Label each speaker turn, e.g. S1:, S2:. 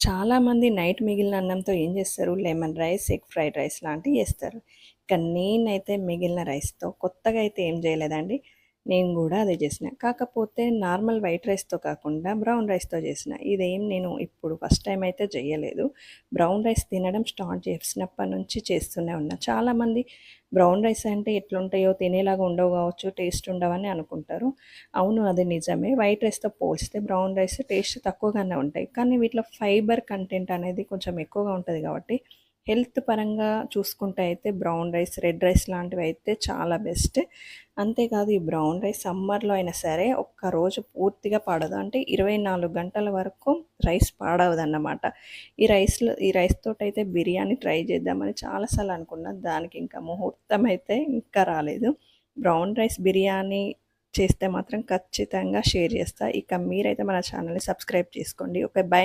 S1: చాలామంది నైట్ మిగిలిన అన్నంతో ఏం చేస్తారు? Lemon rice, egg fried rice లాంటివి చేస్తారు. కానీ నేనైతే మిగిలిన రైస్‌తో కొత్తగా అయితే ఏం చేయలేదండి. నేను గూడా అదే చేసిన. కాకపోతే నార్మల్ వైట్ రైస్‌తో కాకుండా బ్రౌన్ రైస్‌తో చేసిన. ఇదేం నేను ఇప్పుడు ఫస్ట్ టైమ్ అయితే చేయలేదు. బ్రౌన్ రైస్ తినడం స్టార్ట్ చేసినప్పటి నుంచి చేస్తూనే ఉన్నా. చాలామంది బ్రౌన్ రైస్ అంటే ఎట్లుంటాయో తినేలాగా ఉండవు కావచ్చు, టేస్ట్ ఉండవని అనుకుంటారు. అవును. అది నిజమే. వైట్ రైస్‌తో పోల్చితే బ్రౌన్ రైస్ టేస్ట్ తక్కువగానే ఉంటాయి. కానీ వీటిలో ఫైబర్ కంటెంట్ అనేది కొంచెం ఎక్కువగా ఉంటది కాబట్టి, హెల్త్ పరంగా చూసుకుంటే అయితే బ్రౌన్ రైస్, రెడ్ రైస్ లాంటివైతే చాలా బెస్ట్. అంతేకాదు ఈ బ్రౌన్ రైస్ సమ్మర్‌లో అయినా సరే ఒక్కరోజు పూర్తిగా పాడదు. అంటే 24 గంటల వరకు రైస్ పాడవదన్నమాట. ఈ రైస్ తోటైతే బిర్యానీ ట్రై చేద్దామని చాలా సార్లు అనుకున్నా. దానికి ఇంకా ముహూర్తం అయితే ఇంకా రాలేదు. బ్రౌన్ రైస్ బిర్యానీ చేస్తే మాత్రం ఖచ్చితంగా షేర్ చేస్తా. ఇక మీరైతే మన ఛానల్‌ని సబ్స్క్రైబ్ చేసుకోండి. ఓకే. బై.